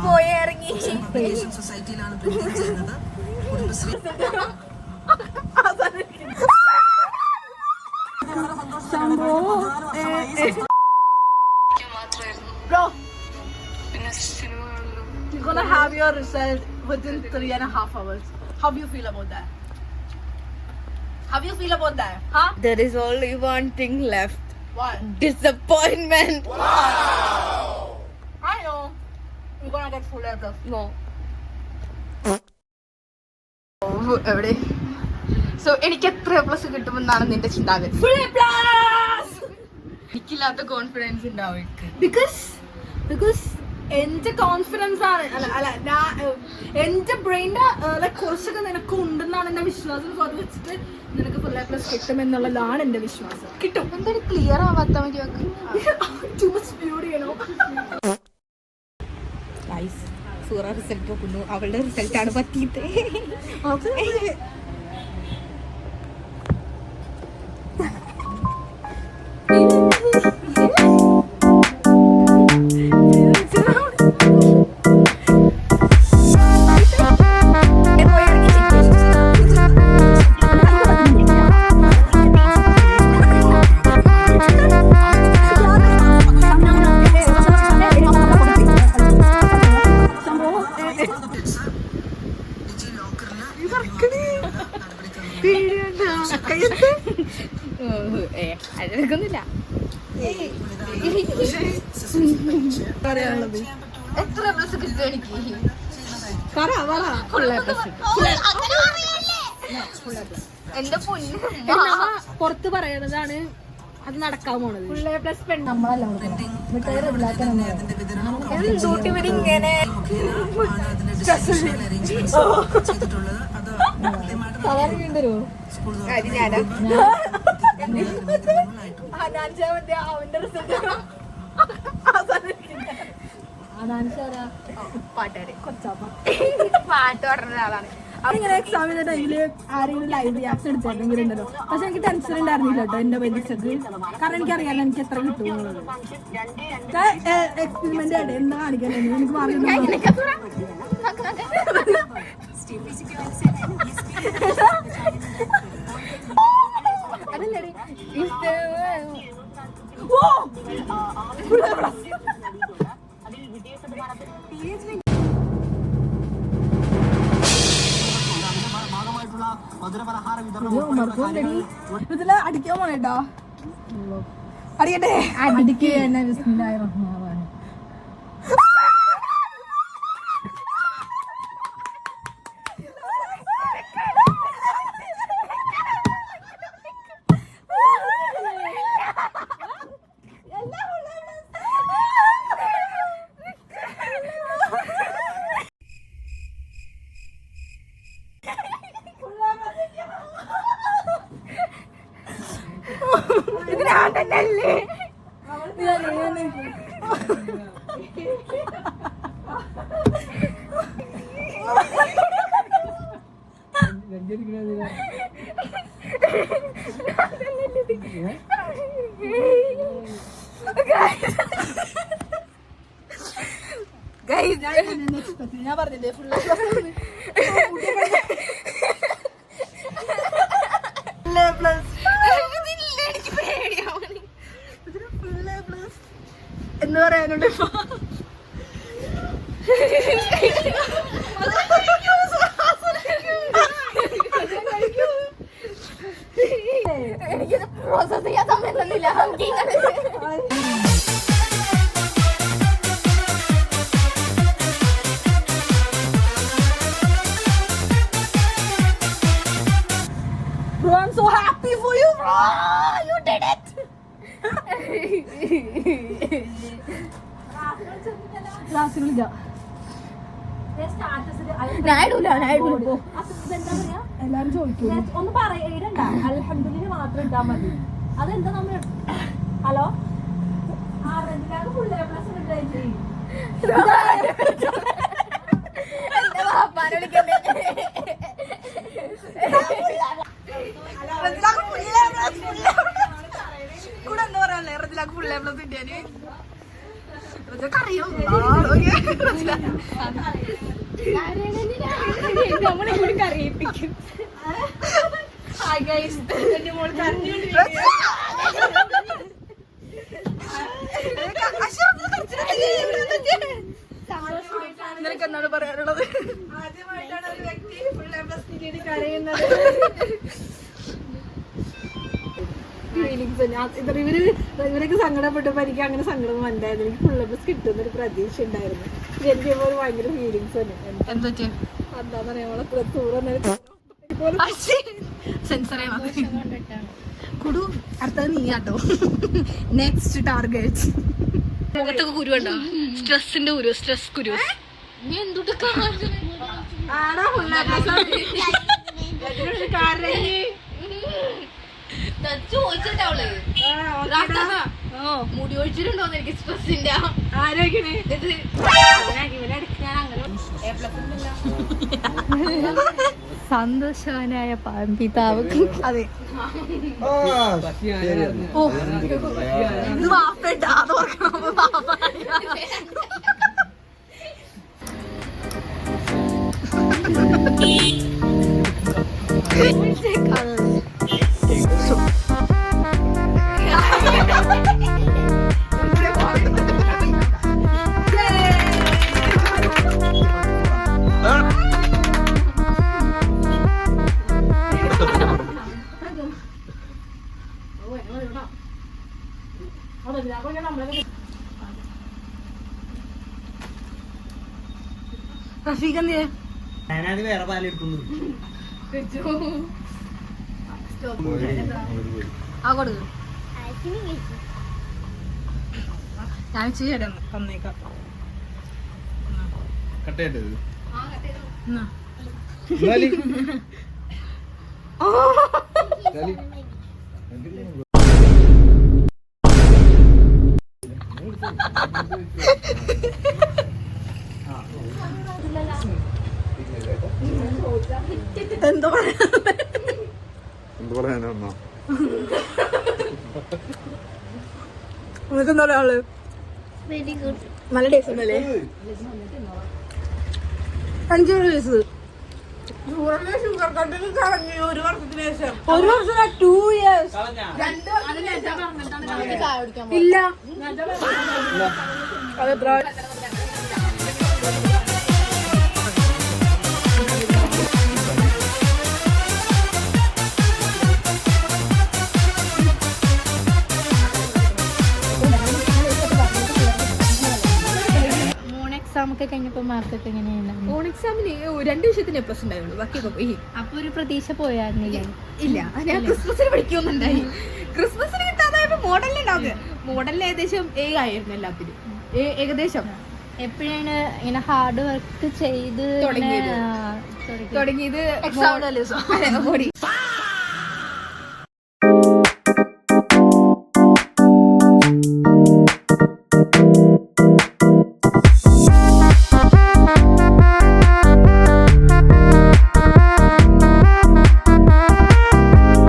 പോയി ഇറങ്ങി Bro, you're gonna have your result within 3.5 hours. How do you feel about that? How do you feel about that? Huh? There is only one thing left. What? Disappointment. Wow! I know. You're gonna get full A+. No. എവിടെ so എനിക്ക് എത്ര A+ കിട്ടുമെന്നാണ് നിന്റെ ചിന്താഗതി? Full A+! എനിക്കില്ലാത്ത confidence ഉണ്ടാവും. Because എന്റെ confidence ആണ് അല്ല എന്റെ ബ്രെയിൻ്റെ കുറച്ചൊക്കെ നിനക്ക് ഉണ്ടെന്നാണ് എന്റെ വിശ്വാസം. സോ അത് വെച്ചിട്ട് നിനക്ക് ഫുൾ A+ കിട്ടുമെന്നുള്ളതാണ് എന്റെ വിശ്വാസം. കിട്ടും. എന്താണ് ക്ലിയർ ആവാത്ത മതിയാക്ക്? Too much beauty, you know. Sura result നോക്കുന്നു. അവളുടെ റിസൾട്ടാണ് പറ്റിയത്. അതെടുക്കുന്നില്ല. എത്ര A+ കിട്ടും എനിക്ക്? എന്റെ പൊന്നു പുറത്ത് പറയണതാണ് അത് നടക്കാൻ പോണത്. ഇങ്ങനെ അവന്റെ റിസൾട്ട് പാട്ട് പാടുന്ന ഒരാളാണ്. ഇങ്ങനെ എക്സാമിന്റെ ടൈമില് ആരെങ്കിലും ലൈവ് റിയാക്ഷൻ എടുത്തിട്ടുണ്ടെങ്കിൽ ഉണ്ടല്ലോ. പക്ഷെ എനിക്ക് ടെൻഷൻ ഉണ്ടായിരുന്നില്ല കേട്ടോ എന്റെ പരീക്ഷക്ക്. കാരണം എനിക്കറിയാലോ എനിക്ക് എത്ര കിട്ടും. എക്സ്പെരിമെന്റ് ആയിട്ട് എന്താ കാണിക്കാൻ എനിക്ക് മാറില്ല. അതല്ലേ ഇതില് അടിക്കാൻ പോണേട്ടോ. അടിക്കട്ടെ. അടിക്ക് തന്നെ. ബിസ്മില്ലാഹിർറഹ്മാനിർറഹീം. ഇതിനാണ്ടല്ലേ ഞാൻ പറഞ്ഞില്ലേ ഫുൾ എന്ന് പറയാനുണ്ട്. എനിക്കിത് പ്രോസസ് ചെയ്യാൻ സമയം തന്നില്ല. Bro, I'm so happy for you, bro. You did it. ക്ലാസ്സിലില്ല. എല്ലാരും ചോദിക്കും ഒന്ന് പറയണ്ട. അൽഹംദുലില്ലാഹ് മാത്രം ഇട്ടാ മതി. അതെന്താ നമ്മൾ ഹലോ ഫുൾ A+ കൂടെ എന്താ പറയാ റജിലാക്ക് ഫുൾ എ പ്ലസ് കിട്ടിയാന് അറിയിപ്പിക്കും. നിനക്ക് എന്നോട് പറയാനുള്ളത്? ആദ്യമായിട്ടാണ് ഒരു വ്യക്തി ഫുൾ എ പ്ലസ് കിട്ടിയിട്ട് കരയുന്നത്. ഫീലിങ്സ് ഇവരൊക്കെ സങ്കടപ്പെട്ടപ്പോ എനിക്ക് അങ്ങനെ സങ്കടം വന്നായിരുന്നു. എനിക്ക് ഫുൾ എ പ്ലസ് കിട്ടുന്നൊരു പ്രതീക്ഷ ഉണ്ടായിരുന്നു. എനിക്ക് ഒരു ഭയങ്കര ഫീലിങ്സ് തന്നെ. എന്താ എന്താ പറയാ സെൻസർ കുടു അടുത്തത് നീ കേട്ടോ. നെക്സ്റ്റ് ടാർഗറ്റ് മുഖത്തൊക്കെ കുരുണ്ടോ? സ്ട്രെസ്സിന്റെ കുരു, സ്ട്രെസ് കുരു. മുടി ഒഴിച്ചിട്ടുണ്ടോന്ന് എനിക്ക് സ്ട്രെസ്സിന്റെ ആരോഗ്യണേ സന്തോഷവാനായ പിതാവ്. അതെ ഓ ഇത് വാപ്പേട്ടാന്ന് ഓർക്കണം. റഫീഖ് എന്തിയെ വേറെ പാലെടുക്കുന്നു. ആ കൊടുക്കും. ഞാൻ ചെയ്യാം തന്നേക്കാം. കട്ടേട്ടത് എന്താ പറയാനോ നിനക്കെന്താ പറയാള്? നല്ല ടേസ്റ്റ് ഉണ്ടല്ലേ? 5 വയസ്സ് ഒരു വർഷം 2 years ഇല്ല. അതെത്ര എക്സാം ഒക്കെ കഴിഞ്ഞപ്പോ മാർക്കൊക്കെ എങ്ങനെയാണ്? ഓൺ എക്സാമിന് 2 വിഷയത്തിന് പ്ലസ് ഉണ്ടായുള്ളൂ. ബാക്കിയൊക്കെ പോയി. അപ്പൊ ഒരു പ്രതീക്ഷ പോയായിരുന്നില്ലേ? ഇല്ല, ഞാൻ ക്രിസ്മസിന് പഠിക്കുന്നുണ്ടായി. ക്രിസ്മസിന് കിട്ടാതായപ്പോ മോഡലിലുണ്ടാവുക. മോഡലിൽ ഏകദേശം A ആയിരുന്നു എല്ലാത്തിനും. ഏകദേശം എപ്പോഴാണ് ഇങ്ങനെ ഹാർഡ് വർക്ക് ചെയ്ത് തുടങ്ങിയത് തുടങ്ങിയത്? എക്സാം